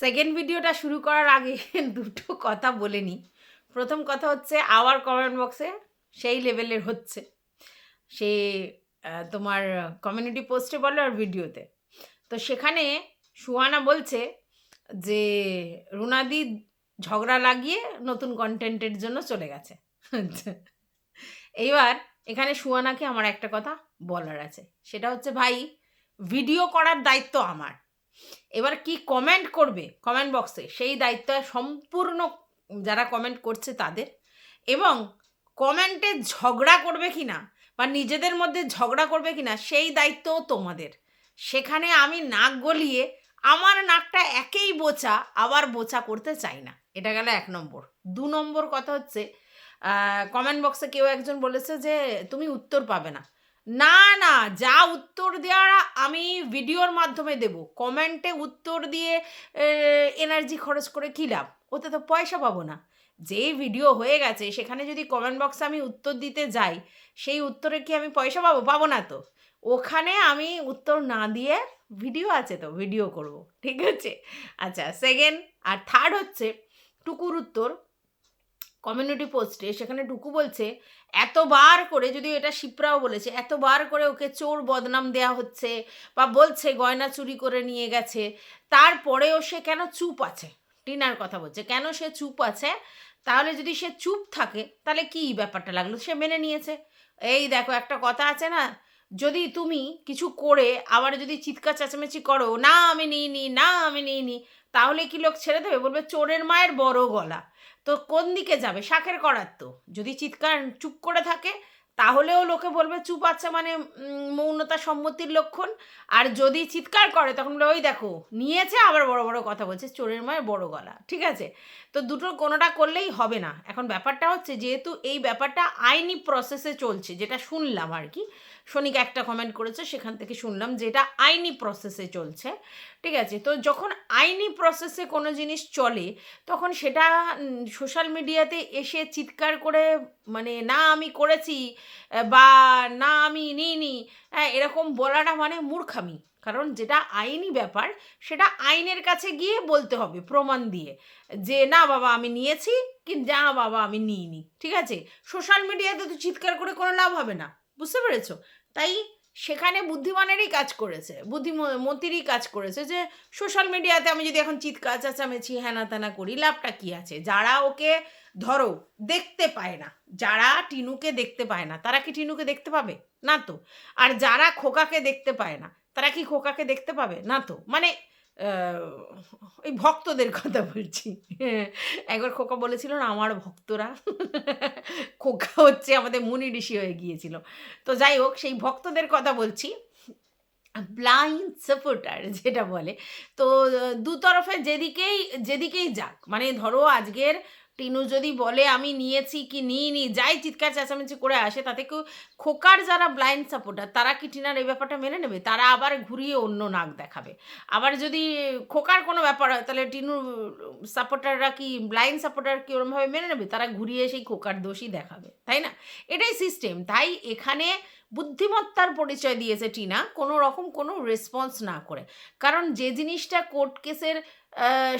Second ভিডিওটা শুরু করার আগে দুটো কথা বলে নিই। প্রথম কথা হচ্ছে আমার কমেন্ট বক্সে সেই লেভেলের হচ্ছে। সে তোমার কমিউনিটি পোস্টে বলো আর ভিডিওতে। তো সেখানে সুহানা বলছে যে রুনাদি ঝগড়া লাগিয়ে নতুন কনটেন্টের জন্য চলে গেছে। এইবার এখানে সুহানাকে আমার একটা কথা বলার আছে, সেটা হচ্ছে ভাই ভিডিও করার দায়িত্ব আমার। এবার কি কমেন্ট করবে কমেন্ট বক্সে সেই দায়িত্ব সম্পূর্ণ যারা কমেন্ট করছে তাদের, এবং কমেন্টে ঝগড়া করবে কি না বা নিজেদের মধ্যে ঝগড়া করবে কি না সেই দায়িত্বও তোমাদের। সেখানে আমি নাক গলিয়ে আমার নাকটা একেই বোচা আবার বোচা করতে চাই না। এটা গেল 1 নম্বর। 2 নম্বর কথা হচ্ছে কমেন্ট বক্সে কেউ একজন বলেছে যে তুমি উত্তর পাবে না। না না, যা উত্তর দেওয়ার আমি ভিডিওর মাধ্যমে দেব, কমেন্টে উত্তর দিয়ে এনার্জি খরচ করে কী লাভ? ওতে তো পয়সা পাবো না। যেই ভিডিও হয়ে গেছে সেখানে যদি কমেন্ট বক্সে আমি উত্তর দিতে যাই, সেই উত্তরে কি আমি পয়সা পাবো? পাবো না তো। ওখানে আমি উত্তর না দিয়ে ভিডিও আছে তো ভিডিও করব, ঠিক আছে? আচ্ছা, সেকেন্ড আর থার্ড হচ্ছে টুকুর উত্তর কমিউনিটি পোস্টে। সেখানে টুকু বলছে এতবার করে, যদিও এটা শিপ্রাও বলেছে, এতবার করে ওকে চোর বদনাম দেয়া হচ্ছে বা বলছে গয়না চুরি করে নিয়ে গেছে, তারপরেও সে কেন চুপ আছে? টিনার কথা বলছে, কেন সে চুপ আছে? তাহলে যদি সে চুপ থাকে তাহলে কি ব্যাপারটা লাগলো? সে মেনে নিয়েছে। এই দেখো, একটা কথা আছে না, যদি তুমি কিছু করে আবার যদি চিৎকার চেঁচামেচি করো, না আমি নিইনি, না আমি নিইনি, তাহলে কি লোক ছেড়ে দেবে? বলবে চোরের মায়ের বড় গলা। তো কোন দিকে যাবে? শাকের করার তো। যদি চিৎকার চুপ করে থাকে তাহলেও লোকে বলবে চুপ আছে মানে মৌনতা সম্মতির লক্ষণ। আর যদি চিৎকার করে তখন বলে ওই দেখো নিয়েছে, আবার বড় বড় কথা বলছে, চোরের মায়ের বড় গলা। ঠিক আছে? তো দুটোর কোনোটা করলেই হবে না। এখন ব্যাপারটা হচ্ছে, যেহেতু এই ব্যাপারটা আইনি প্রসেসে চলছে, যেটা শুনলাম আর কি, শনিকা একটা কমেন্ট করেছে, সেখান থেকে শুনলাম যে এটা আইনি প্রসেসে চলছে। ঠিক আছে? তো যখন আইনি প্রসেসে কোনো জিনিস চলে তখন সেটা সোশ্যাল মিডিয়াতে এসে চিৎকার করে মানে না আমি করেছি বা না আমি নিইনি, এরকম বলাটা মানে মূর্খামি। কারণ যেটা আইনি ব্যাপার সেটা আইনের কাছে গিয়ে বলতে হবে প্রমাণ দিয়ে যে না বাবা আমি নিয়েছি, কি না বাবা আমি নিইনি। ঠিক আছে? সোশ্যাল মিডিয়াতে তো চিৎকার করে কোনো লাভ হবে না। বুঝতে পেরেছো? তাই সেখানে বুদ্ধিমানেরই কাজ করেছে, বুদ্ধিমতিরই কাজ করেছে যে সোশ্যাল মিডিয়াতে আমি যদি এখন চিৎকার চেঁচামেচি হ্যানা ত্যানা করি, লাভটা কী আছে? যারা ওকে ধরো দেখতে পায় না, যারা টিনুকে দেখতে পায় না, তারা কি টিনুকে দেখতে পাবে? না তো। আর যারা খোকাকে দেখতে পায় না তারা কি খোকাকে দেখতে পাবে? না তো। মানে ওই ভক্তদের কথা বলছি। একবার খোকা বলেছিল না আমার ভক্তরা। খোকা হচ্ছে আমাদের মুনি ঋষি হয়ে গিয়েছিল। তো যাই হোক, সেই ভক্তদের কথা বলছি, ব্লাইন্ড সাপোর্টার যেটা বলে। তো দু তরফে যেদিকেই যেদিকেই যাক, মানে ধরো আজকের টিনু যদি বলে আমি নিয়েছি কি নিইনি, যাই চিৎকার চেঁচামেচি করে আসে, তাতে কেউ খোকার যারা ব্লাইন্ড সাপোর্টার তারা কি টিনার এই ব্যাপারটা মেনে নেবে? তারা আবার ঘুরিয়ে অন্য নাক দেখাবে। আবার যদি খোকার কোনো ব্যাপার হয় তাহলে টিনুর সাপোর্টাররা কি, ব্লাইন্ড সাপোর্টার কি ওরমভাবে মেনে নেবে? তারা ঘুরিয়ে সেই খোকার দোষই দেখাবে, তাই না? এটাই সিস্টেম। তাই এখানে বুদ্ধিমত্তার পরিচয় দিয়েছে টিনা, কোনো রকম কোনো রেসপন্স না করে। কারণ যে জিনিসটা কোর্ট কেসের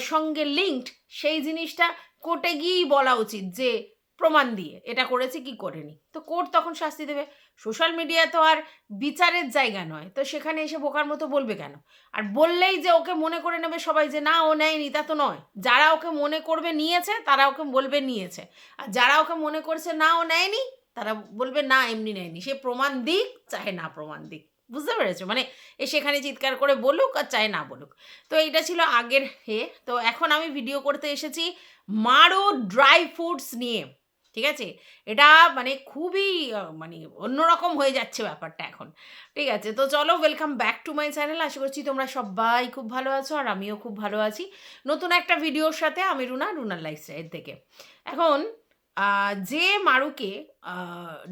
সঙ্গে লিঙ্কড, সেই জিনিসটা কোর্টে গিয়েই বলা উচিত যে প্রমাণ দিয়ে এটা করেছে কি করেনি, তো কোর্ট তখন শাস্তি দেবে। সোশ্যাল মিডিয়া তো আর বিচারের জায়গা নয়, তো সেখানে এসে বোকার মতো বলবে কেন? আর বললেই যে ওকে মনে করে নেবে সবাই যে না ও নেয়নি, তা তো নয়। যারা ওকে মনে করবে নিয়েছে তারা ওকে বলবে নিয়েছে, আর যারা ওকে মনে করছে না ও নেয়নি তারা বলবে না এমনি নেয়নি, সে প্রমাণ দিক চাহে না প্রমাণ দিক। বুঝতে পেরেছো? মানে এ সেখানে চিৎকার করে বলুক আর চায় না বলুক। তো এইটা ছিল আগের তো এখন আমি ভিডিও করতে এসেছি মারো ড্রাই ফ্রুটস নিয়ে। ঠিক আছে? এটা মানে খুবই মানে অন্যরকম হয়ে যাচ্ছে ব্যাপারটা এখন। ঠিক আছে? তো চলো, welcome back to my channel. আশা করছি তোমরা সবাই খুব ভালো আছো আর আমিও খুব ভালো আছি। নতুন একটা ভিডিওর সাথে আমি রুনার লাইফস্টাইল থেকে। এখন যে মারুকে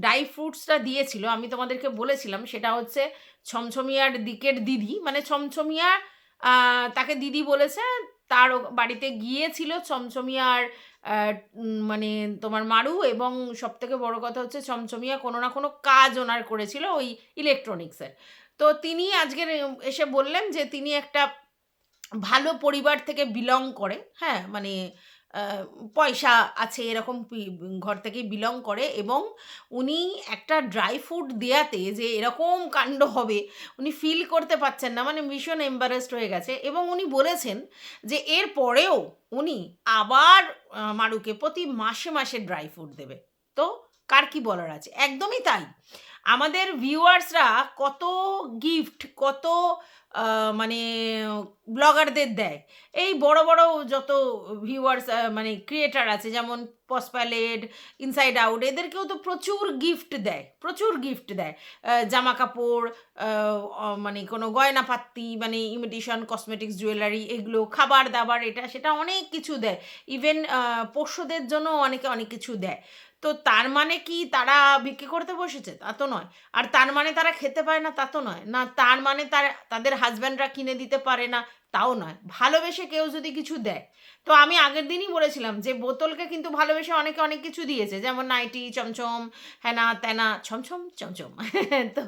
ড্রাই ফ্রুটসটা দিয়েছিল, আমি তোমাদেরকে বলেছিলাম সেটা হচ্ছে ছমছমিয়ার দিকের দিদি, মানে ছমছমিয়া তাকে দিদি বলেছে। তার বাড়িতে গিয়েছিল ছমছমিয়ার মানে তোমার মারু, এবং সবথেকে বড় কথা হচ্ছে ছমছমিয়া কোনো না কোনো কাজ ওনার করেছিল ওই ইলেকট্রনিক্সের। তো তিনি আজকের এসে বললেন যে তিনি একটা ভালো পরিবার থেকে বিলং করে, হ্যাঁ, মানে পয়সা আছে এরকম ঘর থেকে বিলং করে, এবং উনি একটা ড্রাই ফ্রুট দেয়াতে যে এরকম কাণ্ড হবে উনি ফিল করতে পারছেন না, মানে ভীষণ এম্বারেসড হয়ে গেছে। এবং উনি বলেছেন যে এর পরেও উনি আবার মারুকে প্রতি মাসে মাসে ড্রাই ফ্রুট দেবে। তো কার কি বলার আছে, একদমই তাই। আমাদের ভিউয়ার্সরা কত গিফট, কত মানে ব্লগারদের দেয়, এই বড় বড় যত ভিউয়ার্স মানে ক্রিয়েটার আছে, যেমন পসপ্যালেড, ইনসাইড আউট, এদেরকেও তো প্রচুর গিফট দেয়, প্রচুর গিফট দেয়, জামা কাপড়, মানে কোনো গয়নাপাত্তি, মানে ইমিটেশন কসমেটিক্স, জুয়েলারি, এগুলো, খাবার দাবার, এটা সেটা অনেক কিছু দেয়। ইভেন পোষ্যদের জন্য অনেকে অনেক কিছু দেয়। তো তার মানে কি তারা বিক্রি করতে বসেছে? তা তো নয়। আর তার মানে তারা খেতে পায় না? তা তো নয়। না তার মানে তাদের হাসব্যান্ডরা কিনে দিতে পারে না? তাও নয়। ভালোবেসে কেউ যদি কিছু দেয়, তো আমি আগের দিনই বলেছিলাম যে বোতলকে কিন্তু ভালোবেসে অনেকে অনেক কিছু দিয়েছে, যেমন নাইটি, চমচম, হ্যানা ত্যানা, ছমছম চমচম তো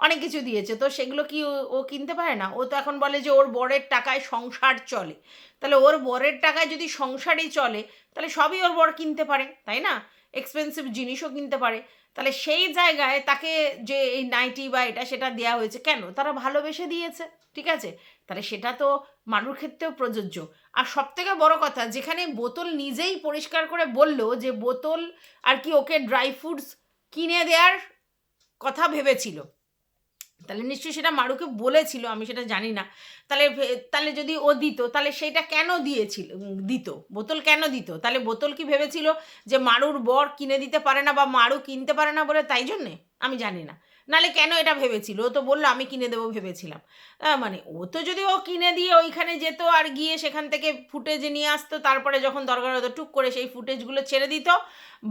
অনেক কিছু দিয়েছে। তো সেগুলো কি ও কিনতে পারে না? ও তো এখন বলে যে ওর বরের টাকায় সংসার চলে। তাহলে ওর বরের টাকায় যদি সংসারই চলে, তাহলে সবই ওর বর কিনতে পারে, তাই না? এক্সপেন্সিভ জিনিসও কিনতে পারে। তাহলে সেই জায়গায় তাকে যে এই নাইটি বা এটা সেটা দেওয়া হয়েছে কেন? তারা ভালোবেসে দিয়েছে, ঠিক আছে? তাহলে সেটা তো মারুর ক্ষেত্রেও প্রযোজ্য। আর সবথেকে বড় কথা, যেখানে বোতল নিজেই পরিষ্কার করে বলল যে বোতল আর কি ওকে ড্রাই ফ্রুটস কিনে দেওয়ার কথা ভেবেছিল, তাহলে নিশ্চয়ই সেটা মারুকে বলেছিল, আমি সেটা জানি না। তাহলে তাহলে যদি ও দিত, তাহলে সেইটা কেন দিয়েছিল, দিত বোতল কেন দিত? তাহলে বোতল কি ভেবেছিল যে মারুর বর কিনে দিতে পারে না বা মারু কিনতে পারে না বলে তাই জন্যে? আমি জানি না। নালে কেন এটা ভেবেছিল? ও তো বললো আমি কিনে দেবো ভেবেছিলাম। মানে ও তো যদি ও কিনে দিয়ে ওইখানে যেত আর গিয়ে সেখান থেকে ফুটেজ নিয়ে আসতো, তারপরে যখন দরকার হতো টুক করে সেই ফুটেজগুলো ছেড়ে দিত,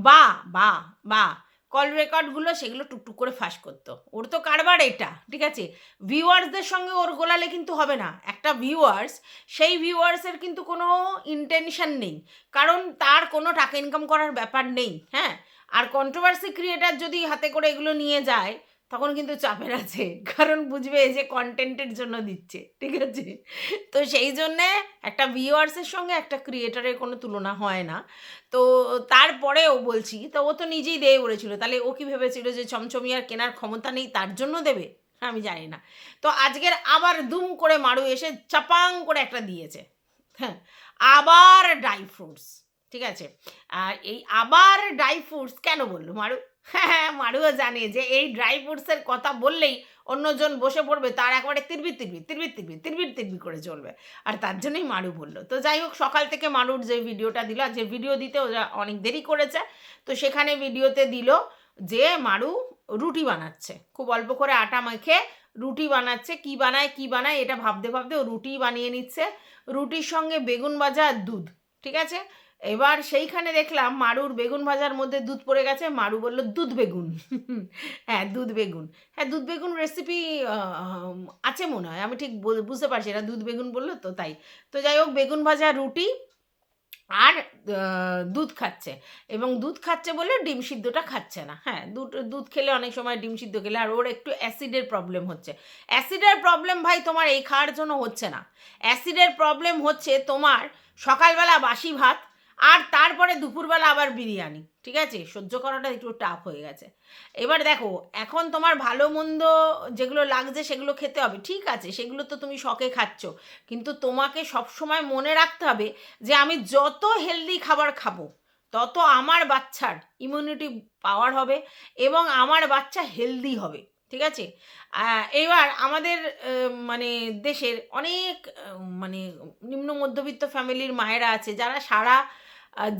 বা বা বা কল রেকর্ডগুলো সেগুলো টুকটুক করে ফাঁস করতো। ওর তো কারবার এটা, ঠিক আছে? ভিউয়ার্সদের সঙ্গে ওর গোলালে কিন্তু হবে না। একটা ভিউয়ার্স, সেই ভিউয়ার্সের কিন্তু কোনো ইন্টেনশন নেই, কারণ তার কোনো টাকা ইনকাম করার ব্যাপার নেই, হ্যাঁ। আর কন্ট্রোভার্সি ক্রিয়েটার যদি হাতে করে এগুলো নিয়ে যায়, তখন কিন্তু চাপের আছে, কারণ বুঝবে যে কন্টেন্টের জন্য দিচ্ছে, ঠিক আছে? তো সেই জন্যে একটা ভিউয়ার্সের সঙ্গে একটা ক্রিয়েটারের কোনো তুলনা হয় না। তো তারপরেও বলছি, তো ও তো নিজেই দিয়ে বলেছিল, তাহলে ও কি ভেবেছিল যে চমচমিয়ার কেনার ক্ষমতা নেই তার জন্য দেবে? আমি জানি না। তো আজকের আবার দুম করে মারু এসে চাপাং করে একটা দিয়েছে, হ্যাঁ, আবার ড্রাই ফ্রুটস, ঠিক আছে? আর এই আবার ড্রাই ফ্রুটস কেন বললো মারু? হ্যাঁ, মারুও জানে যে এই ড্রাই ফ্রুটসের কথা বললেই অন্যজন বসে পড়বে, তার একবারে তিরবির তিরবির তিরবির তিরবির তিরবির তিরবির করে চলবে। আর তার জন্যই মারু বলল। তো যাই হোক, সকাল থেকে মারুর যে ভিডিওটা দিল, আর যে ভিডিও দিতে ওরা অনেক দেরি করেছে, তো সেখানে ভিডিওতে দিল যে মারু রুটি বানাচ্ছে, খুব অল্প করে আটা মেখে রুটি বানাচ্ছে। কি বানায় কি বানায় এটা ভাবতে ভাবতে ও রুটি বানিয়ে নিচ্ছে, রুটির সঙ্গে বেগুন ভাজা আর দুধ, ঠিক আছে? এবার সেইখানে দেখলাম মারুর বেগুন ভাজার মধ্যে দুধ পড়ে গেছে, মারু বলল দুধ বেগুন হ্যাঁ, দুধ বেগুন, হ্যাঁ, দুধ বেগুন রেসিপি আছে মনে হয়, আমি ঠিক বুঝতে পারছি এটা দুধ বেগুন বললো তো তাই। তো যাই হোক, বেগুন ভাজা, রুটি আর দুধ খাচ্ছে, এবং দুধ খাচ্ছে বলে ডিম সিদ্ধটা খাচ্ছে না। হ্যাঁ, দুধ খেলে অনেক সময় ডিম সিদ্ধ খেলে, আর ওর একটু অ্যাসিডের প্রবলেম হচ্ছে। অ্যাসিডের প্রবলেম ভাই তোমার এই খাওয়ার জন্য হচ্ছে না, অ্যাসিডের প্রবলেম হচ্ছে তোমার সকালবেলা বাসি ভাত, আর তারপরে দুপুরবেলা আবার বিরিয়ানি, ঠিক আছে? সহ্য করাটা একটু টাফ হয়ে গেছে। এবার দেখো, এখন তোমার ভালো মন্দ যেগুলো লাগছে সেগুলো খেতে হবে, ঠিক আছে, সেগুলো তো তুমি শখে খাচ্ছ, কিন্তু তোমাকে সবসময় মনে রাখতে হবে যে আমি যত হেলদি খাবার খাবো, তত আমার বাচ্চার ইমিউনিটি পাওয়ার হবে এবং আমার বাচ্চা হেলদি হবে, ঠিক আছে? এবার আমাদের মানে দেশের অনেক মানে নিম্ন মধ্যবিত্ত ফ্যামিলির মায়েরা আছে, যারা সারা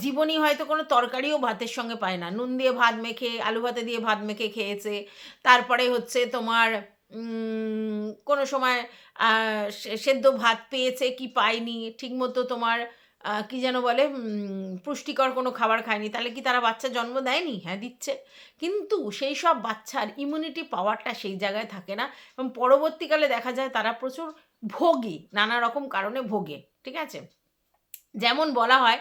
জীবনই হয়তো কোনো তরকারিও ভাতের সঙ্গে পায় না, নুন দিয়ে ভাত মেখে, আলু ভাতে দিয়ে ভাত মেখে খেয়েছে। তারপরে হচ্ছে তোমার কোনো সময় সেদ্ধ ভাত পেয়েছে কি পায়নি, ঠিকমতো তোমার কি যেন বলে, পুষ্টিকর কোনো খাবার খায়নি, তাহলে কি তারা বাচ্চা জন্ম দেয়নি? হ্যাঁ, দিচ্ছে। কিন্তু সেই সব বাচ্চার ইমিউনিটি পাওয়ারটা সেই জায়গায় থাকে না, এবং পরবর্তীকালে দেখা যায় তারা প্রচুর ভোগে, নানা রকম কারণে ভোগে, ঠিক আছে? যেমন বলা হয়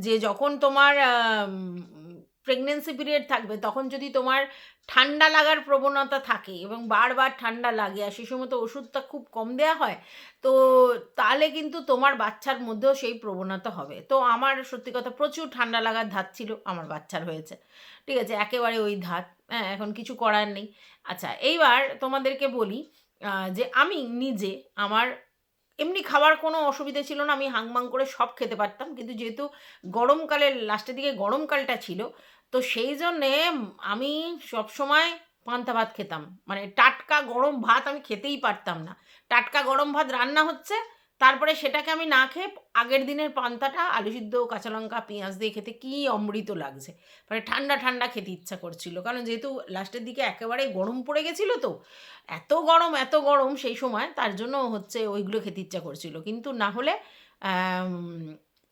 যে যখন তোমার প্রেগনেন্সি পিরিয়ড থাকবে, তখন যদি তোমার ঠান্ডা লাগার প্রবণতা থাকে এবং বারবার ঠান্ডা লাগে, আর সেই সময় তো ওষুধটা খুব কম দেওয়া হয়, তো তাহলে কিন্তু তোমার বাচ্চার মধ্যেও সেই প্রবণতা হবে। তো আমার সত্যি কথা প্রচুর ঠান্ডা লাগার ধাত ছিল, আমার বাচ্চার হয়েছে, ঠিক আছে, একেবারে ওই ধাত। হ্যাঁ, এখন কিছু করার নেই। আচ্ছা, এইবার তোমাদেরকে বলি যে আমি নিজে আমার এমনি খাবার কোনো অসুবিধে ছিল না, আমি হাংমাং করে সব খেতে পারতাম, কিন্তু যেহেতু গরমকালের লাস্টের দিকে গরমকালটা ছিল, তো সেই জন্যে আমি সবসময় পান্তা ভাত খেতাম, মানে টাটকা গরম ভাত আমি খেতেই পারতাম না। টাটকা গরম ভাত রান্না হচ্ছে, তারপরে সেটাকে আমি না খেয়ে আগের দিনের পান্তাটা আলু সিদ্ধ কাঁচা লঙ্কা পেঁয়াজ দিয়ে খেতে কী অমৃত লাগছে, মানে ঠান্ডা ঠান্ডা খেতে ইচ্ছা করছিল, কারণ যেহেতু লাস্টের দিকে একেবারে গরম পড়ে গেছিলো, তো এত গরম সেই সময়, তার জন্য হচ্ছে ওইগুলো খেতে ইচ্ছা করছিল, কিন্তু না হলে আম,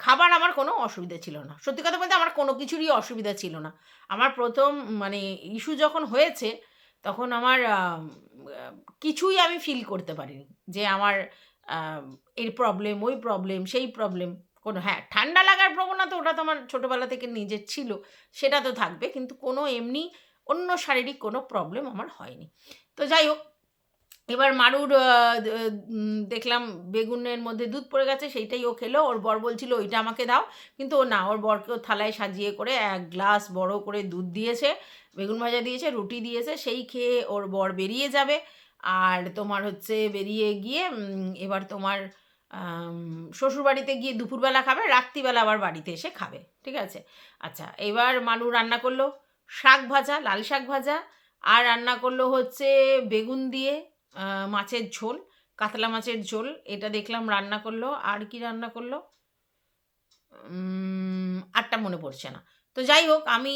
খাবার আমার কোনো অসুবিধা ছিল না। সত্যি কথা বলতে আমার কোনো কিছুরই অসুবিধা ছিল না। আমার প্রথম মানে ইস্যু যখন হয়েছে, তখন আমার কিছুই আমি ফিল করতে পারিনি যে আমার এই প্রবলেম ওই প্রবলেম সেই প্রবলেম কোনো। হ্যাঁ, ঠান্ডা লাগার প্রবণতা ওটা তো আমার ছোটোবেলা থেকে নিজের ছিল, সেটা তো থাকবে, কিন্তু কোনো এমনি অন্য শারীরিক কোনো প্রবলেম আমার হয়নি। তো যাই হোক, এবার মারুর দেখলাম বেগুনের মধ্যে দুধ পড়ে গেছে, সেইটাই ও খেলো। ওর বর বলছিল ওইটা আমাকে দাও, কিন্তু ও না, ওর বরকেও থালায় সাজিয়ে করে 1 গ্লাস বড় করে দুধ দিয়েছে, বেগুন ভাজা দিয়েছে, রুটি দিয়েছে, সেই খেয়ে ওর বর বেরিয়ে যাবে। আর তোমার হচ্ছে বেরিয়ে গিয়ে এবার তোমার শ্বশুরবাড়িতে গিয়ে দুপুরবেলা খাবে, রাত্রিবেলা আবার বাড়িতে এসে খাবে, ঠিক আছে। আচ্ছা, এবার মারু রান্না করলো শাক ভাজা, লাল শাক ভাজা, আর রান্না করলো হচ্ছে বেগুন দিয়ে মাছের ঝোল, কাতলা মাছের ঝোল, এটা দেখলাম রান্না করলো। আর কি রান্না করলো, আরটা মনে পড়ছে না। তো যাই হোক, আমি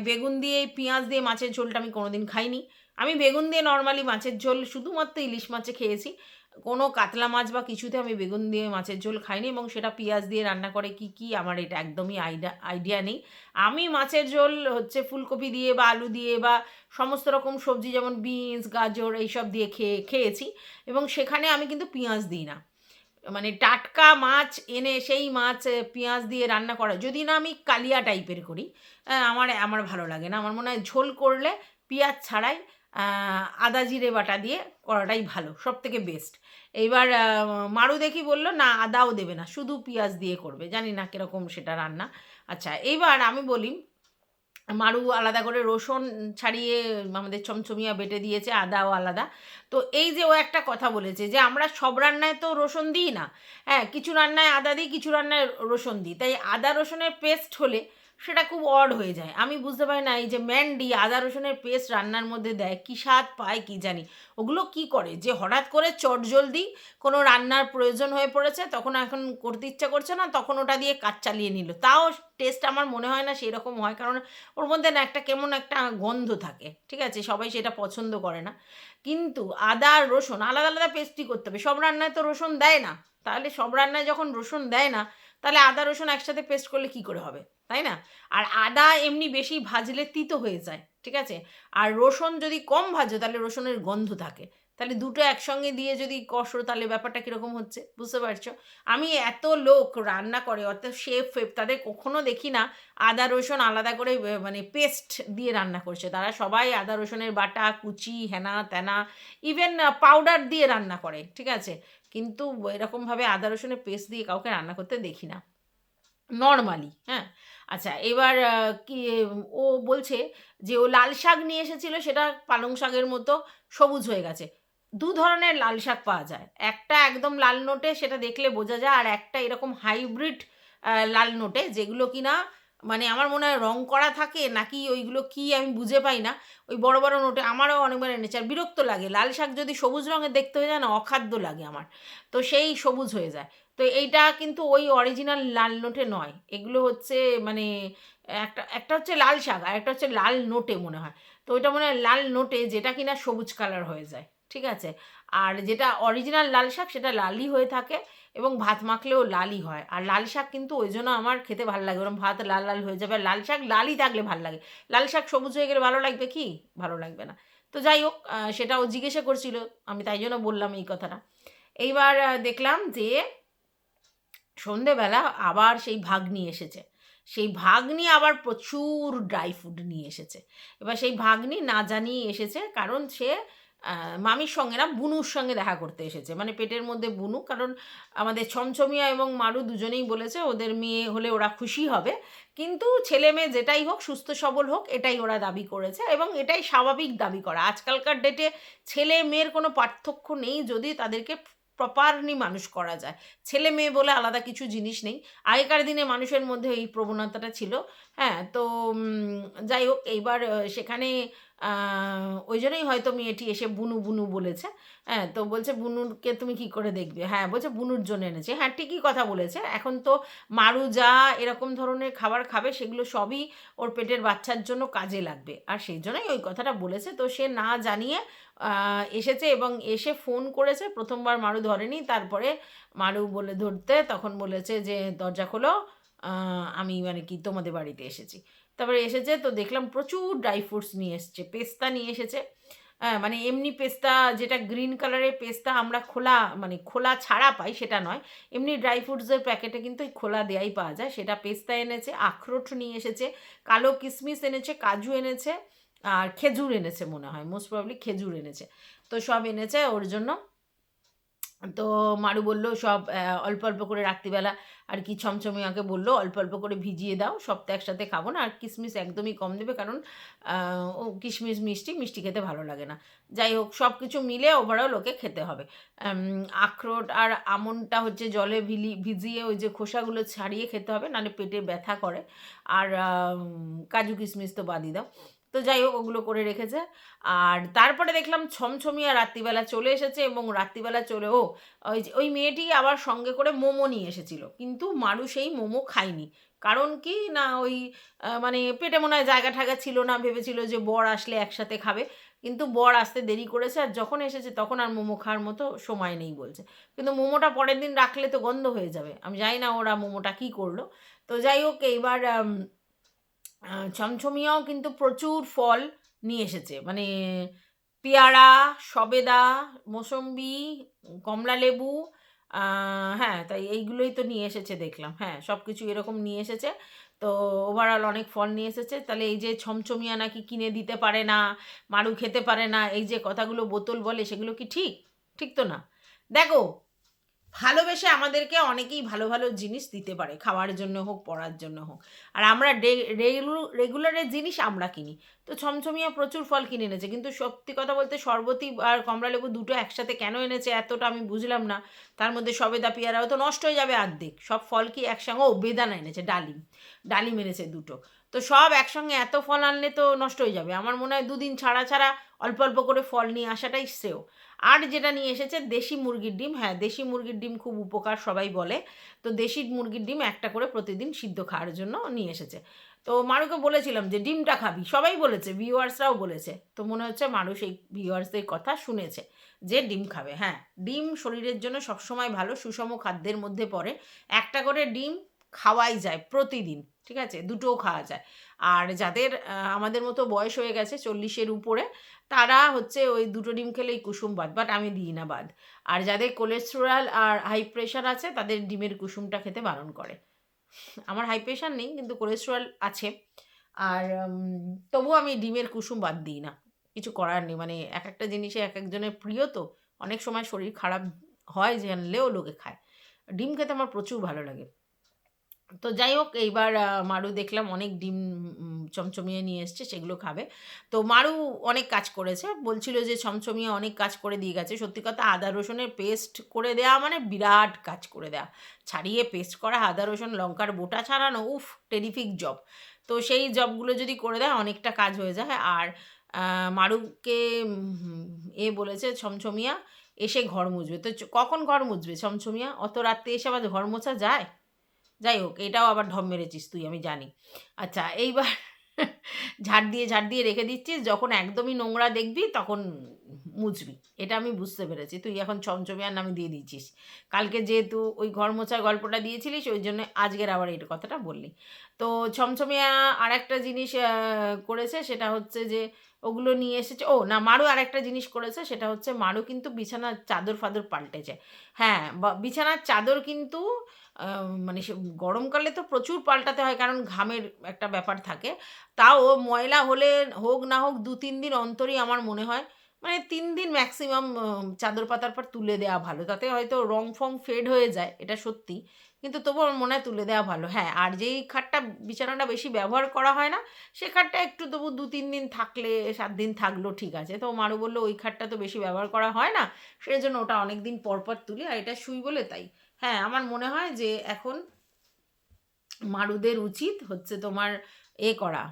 বেগুন দিয়ে পেঁয়াজ দিয়ে মাছের ঝোলটা আমি কোনোদিন খাইনি। আমি বেগুন দিয়ে নর্মালি মাছের ঝোল শুধুমাত্র ইলিশ মাছে খেয়েছি, কোনো কাতলা মাছ বা কিছুতে আমি বেগুন দিয়ে মাছের ঝোল খাইনি, এবং সেটা পেঁয়াজ দিয়ে রান্না করে কি কি আমার এটা একদমই আইডিয়া নেই। আমি মাছের ঝোল হচ্ছে ফুলকপি দিয়ে বা আলু দিয়ে বা সমস্ত রকম সবজি যেমন বিনস গাজর এইসব দিয়ে খেয়েছি, এবং সেখানে আমি কিন্তু পেঁয়াজ দিই না, মানে টাটকা মাছ এনে সেই মাছ পেঁয়াজ দিয়ে রান্না করা, যদি না আমি কালিয়া টাইপের করি, আমার আমার ভালো লাগে না। আমার মনে হয় ঝোল করলে পেঁয়াজ ছাড়াই আদা জিরে বাটা দিয়ে করাটাই ভালো, সব থেকে বেস্ট। এইবার মারু দেখি বললো না, আদাও দেবে না, শুধু পেঁয়াজ দিয়ে করবে, জানি না কীরকম সেটা রান্না। আচ্ছা, এইবার আমি বলি, মারু আলাদা করে রসুন ছাড়িয়ে আমাদের চমচমিয়া বেটে দিয়েছে, আদাও আলাদা। তো এই যে ও একটা কথা বলেছে যে আমরা সব রান্নায় তো রসুন দিই না, হ্যাঁ, কিছু রান্নায় আদা দিই, কিছু রান্নায় রসুন দিই, তাই আদা রসুনের পেস্ট হলে সেটা খুব অড হয়ে যায়। আমি বুঝতে পারি না, এই যে ম্যান্ডি আদা রসুনের পেস্ট রান্নার মধ্যে দেয়, কী স্বাদ পায় কী জানি, ওগুলো কি করে যে হঠাৎ করে চটজলদি কোনো রান্নার প্রয়োজন হয়ে পড়েছে, তখন এখন করতে ইচ্ছা করছে না, তখন ওটা দিয়ে কাজ চালিয়ে নিল, তাও টেস্ট আমার মনে হয় না সেই রকম হয়, কারণ ওর মধ্যে না একটা কেমন একটা গন্ধ থাকে, ঠিক আছে, সবাই সেটা পছন্দ করে না। কিন্তু আদা আর রসুন আলাদা আলাদা পেস্টই করতে হবে, সব রান্নায় তো রসুন দেয় না, তাহলে সব রান্নায় যখন রসুন দেয় না, তাহলে আদা রসুন একসাথে পেস্ট করলে কি করে হবে, তাই না? আর আদা এমনি বেশি ভাজলে তিতো হয়ে যায়, ঠিক আছে, আর রসুন যদি কম ভাজো তাহলে রসুনের গন্ধ থাকে, তাহলে দুটো একসঙ্গে দিয়ে যদি কষো তাহলে ব্যাপারটা কীরকম হচ্ছে, বুঝতে পারছো? আমি এত লোক রান্না করে, অর্থাৎ শেফ ফেফ, তাদের কখনো দেখি না আদা রসুন আলাদা করে মানে পেস্ট দিয়ে রান্না করছে, তারা সবাই আদা রসুনের বাটা কুচি হেনা তেনা ইভেন পাউডার দিয়ে রান্না করে, ঠিক আছে, কিন্তু এরকমভাবে আদা রসুনের পেস্ট দিয়ে কাউকে রান্না করতে দেখি না নর্মালি। হ্যাঁ, আচ্ছা, এবার কি ও বলছে যে ও লাল শাক নিয়ে এসেছিল, সেটা পালং শাকের মতো সবুজ হয়ে গেছে। দু ধরনের লাল শাক পাওয়া যায়, একটা একদম লাল নোটে, সেটা দেখলে বোঝা যায়, আর একটা এরকম হাইব্রিড লাল নোটে, যেগুলো কিনা মানে আমার মনে হয় রং করা থাকে নাকি ওইগুলো কি আমি বুঝে পাই না, ওই বড় বড় নোটে আমারও অনেকবার এনেছে, আর বিরক্ত লাগে, লাল শাক যদি সবুজ রঙের দেখতে হয়ে যায় না, অখাদ্য লাগে আমার, তো সেই সবুজ হয়ে যায়। তো এইটা কিন্তু ওই অরিজিনাল লাল নোটে নয়, এগুলো হচ্ছে মানে একটা একটা হচ্ছে লাল শাক আর একটা হচ্ছে লাল নোটে মনে হয়, তো ওইটা মনে হয় লাল নোটে, যেটা কিনা সবুজ কালার হয়ে যায়, ঠিক আছে, আর যেটা অরিজিনাল লাল শাক সেটা লালই হয়ে থাকে, এবং ভাত মাখলেও লালই হয়, আর লাল শাক কিন্তু ওই জন্য আমার খেতে ভালো লাগে, ওরকম ভাত লাল লাল হয়ে যাবে, লাল শাক লালই থাকলে ভালো লাগে, লাল শাক সবুজ হয়ে গেলে ভালো লাগবে কি, ভালো লাগবে না। তো যাই হোক, সেটাও জিজ্ঞাসা করছিল, আমি তাই জন্য বললাম এই কথাটা। এইবার দেখলাম যে সন্ধেবেলা আবার সেই ভাগ্নি এসেছে, সেই ভাগ্নি আবার প্রচুর ড্রাই ফ্রুট নিয়ে এসেছে। এবার সেই ভাগ্নি না জানিয়ে এসেছে, কারণ সে মামির সঙ্গে না, বুনুর সঙ্গে দেখা করতে এসেছে, মানে পেটের মধ্যে বুনু। কারণ আমাদের ছমছমিয়া এবং মারু দুজনেই বলেছে ওদের মেয়ে হলে ওরা খুশি হবে, কিন্তু ছেলে মেয়ে যেটাই হোক, সুস্থ সবল হোক, এটাই ওরা দাবি করেছে এবং এটাই স্বাভাবিক দাবি করা। আজকালকার ডেটে ছেলে মেয়ের কোনো পার্থক্য নেই যদি তাদেরকে প্রপারলি মানুষ করা যায়। ছেলে মেয়ে বলে আলাদা কিছু জিনিস নেই। আগেকার দিনে মানুষের মধ্যে এই প্রবণতাটা ছিল। হ্যাঁ, তো যাই হোক, এইবার সেখানে ওই জন্যই হয়তো মেয়েটি এসে বুনু বুনু বলেছে। হ্যাঁ, তো বলছে বুনুকে তুমি কি করে দেখবে? হ্যাঁ, বলছে বুনুর জন্য এনেছে। হ্যাঁ, ঠিকই কথা বলেছে। এখন তো মারু যা এরকম ধরনের খাবার খাবে সেগুলো সবই ওর পেটের বাচ্চার জন্য কাজে লাগবে, আর সেই জন্যই ওই কথাটা বলেছে। তো সে না জানিয়ে এসেছে এবং এসে ফোন করেছে। প্রথমবার মারু ধরেনি, তারপরে মারু বলে ধরতে তখন বলেছে যে দরজা খোলো, আমি মানে কি তোমাদের বাড়িতে এসেছি। তারপরে এসেছে তো দেখলাম প্রচুর ড্রাই ফ্রুটস নিয়ে এসছে, পেস্তা নিয়ে এসেছে। মানে এমনি পেস্তা, যেটা গ্রিন কালারের পেস্তা আমরা খোলা মানে খোলা ছাড়া পাই সেটা নয়, এমনি ড্রাই ফ্রুটসের প্যাকেটে কিন্তু ওই খোলা দেয়াই পাওয়া যায়, সেটা পেস্তা এনেছে। আখরোট নিয়ে এসেছে, কালো কিশমিশ এনেছে, কাজু এনেছে, আর খেজুর এনেছে মনে হয়, মোস্ট প্রবাবলি খেজুর এনেছে। তো সব এনেছে ওর জন্য। তো মারু বলল সব অল্প অল্প করে রাত্রিবেলা আর কি ছমছমিয়াকে বলল অল্প অল্প করে ভিজিয়ে দাও, সব তো একসাথে খাবো না, আর কিশমিশ একদমই কম দেবে, কারণ ও কিশমিশ মিষ্টি মিষ্টি খেতে ভালো লাগে না। যাই হোক, সব কিছু মিলে ওভারঅল ওকে খেতে হবে। আখরোট আর আমনটা হচ্ছে জলে ভিজিয়ে ওই যে খোসাগুলো ছাড়িয়ে খেতে হবে, নাহলে পেটে ব্যথা করে। আর কাজু কিশমিশ তো বাদই দাও। তো যাই হোক, ওগুলো করে রেখেছে। আর তারপরে দেখলাম ছমছমিয়া রাত্রিবেলা চলে এসেছে, এবং রাত্রিবেলা চলে ওই মেয়েটি আবার সঙ্গে করে মোমো নিয়ে এসেছিল, কিন্তু মারু সেই মোমো খায়নি। কারণ কি না, ওই মানে পেটে মনে হয় জায়গা ঠাগা ছিল না, ভেবেছিল যে বর আসলে একসাথে খাবে, কিন্তু বর আসতে দেরি করেছে, আর যখন এসেছে তখন আর মোমো খাওয়ার মতো সময় নেই বলছে। কিন্তু মোমোটা পরের দিন রাখলে তো গন্ধ হয়ে যাবে, আমি জানি না ওরা মোমোটা কী করলো। তো যাই হোক, এইবার ছমছমিয়াও কিন্তু প্রচুর ফল নিয়ে এসেছে, মানে পেয়ারা, সবেদা, মোসম্বি, কমলালেবু, হ্যাঁ, তাই এইগুলোই তো নিয়ে এসেছে দেখলাম। হ্যাঁ, সব কিছু এরকম নিয়ে এসেছে। তো ওভারঅল অনেক ফল নিয়ে এসেছে। তাহলে এই যে ছমছমিয়া নাকি কিনে দিতে পারে না, মারু খেতে পারে না, এই যে কথাগুলো বোতল বলে, সেগুলো কি ঠিক? ঠিক তো না। দেখো, ভালোবেসে আমাদেরকে অনেকেই ভালো ভালো জিনিস দিতে পারে, খাওয়ার জন্য হোক, পড়ার জন্য হোক, আর আমরা রেগুলারের জিনিস আমরা কিনি। তো ছমছমিয়া প্রচুর ফল কিনে এনেছে, কিন্তু সত্যি কথা বলতে শরবতী আর কমলালেবু দুটো একসাথে কেন এনেছে এতটা আমি বুঝলাম না। তার মধ্যে সবেদা পেয়ারাও তো নষ্ট হয়ে যাবে অর্ধেক, সব ফল কি একসঙ্গে, বেদানা এনেছে, ডালিম ডালিম এনেছে দুটো। তো সব একসঙ্গে এত ফল আনলে তো নষ্ট হয়ে যাবে। আমার মনে হয় দুদিন ছাড়া ছাড়া অল্প অল্প করে ফল নিয়ে আসাটাই শ্রেয়। আর যেটা নিয়ে এসেছে দেশি মুরগির ডিম। হ্যাঁ, দেশি মুরগির ডিম খুব উপকার সবাই বলে। তো দেশি মুরগির ডিম একটা করে প্রতিদিন সিদ্ধ খাওয়ার জন্য নিয়ে এসেছে। তো মারুকে বলেছিলাম যে ডিমটা খাবি, সবাই বলেছে, ভিউয়ার্সরাও বলেছে। তো মনে হচ্ছে মারু সেই ভিউয়ার্সদের কথা শুনেছে যে ডিম খাবে। হ্যাঁ, ডিম শরীরের জন্য সবসময় ভালো, সুষম খাদ্যের মধ্যে পড়ে। একটা করে ডিম খাওয়াই যায় প্রতিদিন, ঠিক আছে, দুটোও খাওয়া যায়। আর যাদের আমাদের মতো বয়স হয়ে গেছে 40-এর উপরে, তারা হচ্ছে ওই দুটো ডিম খেলেই কুসুম বাদ, বাট আমি দিই না বাদ। আর যাদের কোলেস্টেরল আর হাই প্রেশার আছে তাদের ডিমের কুসুমটা খেতে বারণ করে। আমার হাই প্রেশার নেই, কিন্তু কোলেস্টেরল আছে। আর তবুও আমি ডিমের কুসুম বাদ দিই না, কিছু করার নেই। মানে এক একটা জিনিসে এক একজনের প্রিয়, তো অনেক সময় শরীর খারাপ হয় জানলেও লোকে খায়। ডিম খেতে আমার প্রচুর ভালো লাগে। তো যাই হোক, এইবার মারু দেখলাম অনেক ডিম চমচমিয়ে নিয়ে এসছে, সেগুলো খাবে। তো মারু অনেক কাজ করেছে, বলছিল যে ছমছমিয়ে অনেক কাজ করে দিয়ে গেছে। সত্যি কথা, আদা রসুনের পেস্ট করে দেওয়া মানে বিরাট কাজ করে দেওয়া। ছাড়িয়ে পেস্ট করা, আদা রসুন লঙ্কার বোটা ছাড়ানো, উফ, টেরিফিক জব। তো সেই জবগুলো যদি করে দেয় অনেকটা কাজ হয়ে যায়। আর মারুকে বলেছে ছমছমিয়া এসে ঘর মুছবে। তো কখন ঘর মুছবে ছমছমিয়া? অত রাত্রে এসে আবার ঘর মোছা যায়? যাই হোক, এটাও আবার ঢপ মেরেছিস তুই, আমি জানি। আচ্ছা, এইবার ঝাড় দিয়ে রেখে দিচ্ছিস, যখন একদমই নোংরা দেখবি তখন মুছবি। এটা আমি বুঝতে পেরেছি। তুই এখন ছমছমিয়ার নামে দিয়ে দিচ্ছিস। কালকে যেহেতু ওই ঘর মোছার গল্পটা দিয়েছিলিস, ওই জন্য আজকের আবার এই কথাটা বললি। তো ছমছমিয়া আরেকটা জিনিস করেছে, সেটা হচ্ছে যে ওগুলো নিয়ে এসেছে। ও না, মারু আরেকটা জিনিস করেছে, সেটা হচ্ছে মারু কিন্তু বিছানার চাদর ফাদর পাল্টেছে। হ্যাঁ, বিছানার চাদর কিন্তু মানে সে গরমকালে তো প্রচুর পাল্টাতে হয়, কারণ ঘামের একটা ব্যাপার থাকে। তাও ময়লা হলে হোক না হোক ২-৩ দিন অন্তরই আমার মনে হয়, মানে ৩ দিন ম্যাক্সিমাম চাদর পাতার পর তুলে দেওয়া ভালো। তাতে হয়তো রং-ফং ফেড হয়ে যায়, এটা সত্যি। কিন্তু তবুও আমার মনে হয় তুলে দেওয়া ভালো। হ্যাঁ, আর যেই খাটটা বিছানাটা বেশি ব্যবহার করা হয় না, সে খাটটা একটু তবু ২-৩ দিন থাকলে, ৭ দিন থাকলো ঠিক আছে। তো মারু বলল, "ওই খাটটা তো বেশি ব্যবহার করা হয় না, সেজন্য ওটা অনেকদিন পর, পর তুলি, আর এটা শুই বলে তাই।" হ্যাঁ, আমার মনে হয় যে এখন মারুদের উচিত হচ্ছে তোমার করা,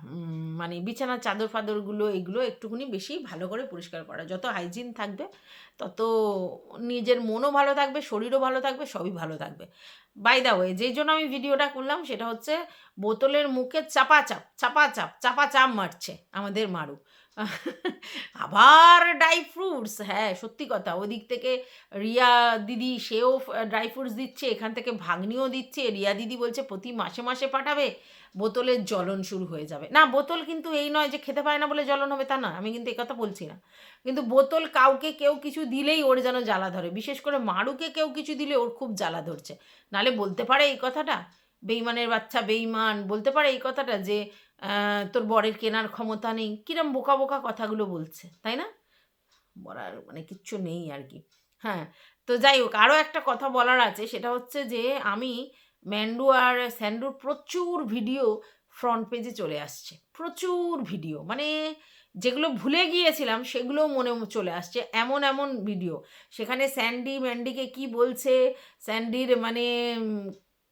মানে বিছানার চাদর-ফাদরগুলো এগুলো একটুখানি বেশি ভালো করে পরিষ্কার করা। যত হাইজিন থাকবে তত নিজের মনও ভালো থাকবে, শরীরও ভালো থাকবে, সবই ভালো থাকবে। বাই দ্য ওয়ে, যেই জন্য আমি ভিডিওটা করলাম সেটা হচ্ছে বোতলের মুখে চাপাচাপ, চাপাচাপ, চাপাচাপ মারছে আমাদের মারু। আবার ড্রাই ফ্রুটস, হ্যাঁ, সত্যি কথা। ওদিক থেকে রিয়া দিদি সেও ড্রাই ফ্রুটস দিচ্ছে, এখান থেকে ভাগ্নিও দিচ্ছে। রিয়া দিদি বলছে প্রতি মাসে, মাসে পাঠাবে, বোতলের জ্বলন শুরু হয়ে যাবে। না, বোতল কিন্তু এই নয় যে খেতে পারে না বলে জ্বলন হবে, তা না। আমি কিন্তু এ কথা বলছি না। কিন্তু বোতল কাউকে কেউ কিছু দিলেই ওর যেন জ্বালা ধরে। বিশেষ করে মারুকে কেউ কিছু দিলে ওর খুব জ্বালা ধরছে। নাহলে বলতে পারে এই কথাটা? বেইমানের বাচ্চা বেইমান বলতে পারে এই কথাটা যে তোর বরের কেনার ক্ষমতা নেই? কিরম বোকা, বোকা কথাগুলো বলছে, তাই না? বলার মানে কিচ্ছু নেই আর কি। হ্যাঁ, তো যাই হোক, আরও একটা কথা বলার আছে, সেটা হচ্ছে যে আমি ম্যান্ডু আর স্যান্ডুর প্রচুর ভিডিও ফ্রন্ট পেজে চলে আসছে। প্রচুর ভিডিও, মানে যেগুলো ভুলে গিয়েছিলাম সেগুলোও মনে চলে আসছে। এমন, এমন ভিডিও। সেখানে স্যান্ডি ম্যান্ডিকে কি বলছে, স্যান্ডির মানে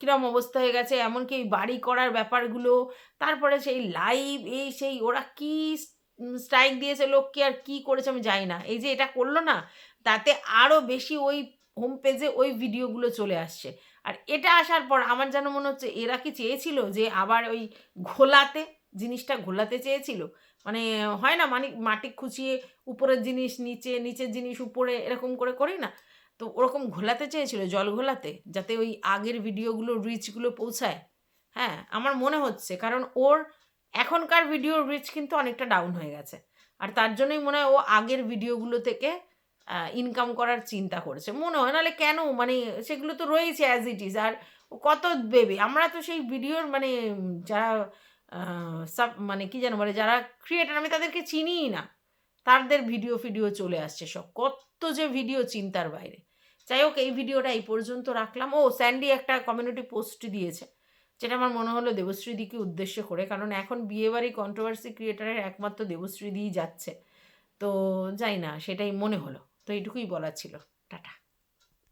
কিরম অবস্থা হয়ে গেছে, এমনকি এই বাড়ি করার ব্যাপারগুলো, তারপরে সেই লাইভ এই সেই ওরা কি স্ট্রাইক দিয়েছে লোককে আর কি করেছে আমি জানি না। এই যে এটা করল না, তাতে আরও বেশি ওই হোম পেজে ওই ভিডিওগুলো চলে আসছে। আর এটা আসার পর আমার যেন মনে হচ্ছে এরা কি চেয়েছিল যে আবার ওই ঘোলাতে, জিনিসটা ঘোলাতে চেয়েছিল। মানে হয় না, মানে মাটি খুঁচিয়ে উপরের জিনিস নিচে, নিচের জিনিস উপরে, এরকম করে করি না? তো ওরকম ঘোলাতে চেয়েছিল, জল ঘোলাতে, যাতে ওই আগের ভিডিওগুলো রিচগুলো পৌঁছায়। হ্যাঁ, আমার মনে হচ্ছে, কারণ ওর এখনকার ভিডিওর রিচ কিন্তু অনেকটা ডাউন হয়ে গেছে। আর তার জন্যই মনে হয় ও আগের ভিডিওগুলো থেকে ইনকাম করার চিন্তা করেছে। মনে হয়, নাহলে কেন, মানে সেগুলো তো রয়েছে অ্যাজ ইট ইজ। আর ও কত দেবে? আমরা তো সেই ভিডিওর মানে যারা মানে কি যেন বলে, যারা ক্রিয়েটর, আমি তাদেরকে চিনিই না। তাদের ভিডিও-ফিডিও চলে আসছে সব। কত যে ভিডিও চিন্তার বাইরে। যাই হোক, এই ভিডিওটা এই পর্যন্ত রাখলাম। ও স্যান্ডি একটা কমিউনিটি পোস্ট দিয়েছে, যেটা আমার মনে হলো দেবশ্রীদিকে উদ্দেশ্য করে। কারণ এখন বিয়েবাড়ি কন্ট্রোভার্সি ক্রিয়েটরের একমাত্র দেবশ্রীদিই যাচ্ছে। তো জানি না, সেটাই মনে হলো। তো এইটুকুই বলার ছিল। টাটা।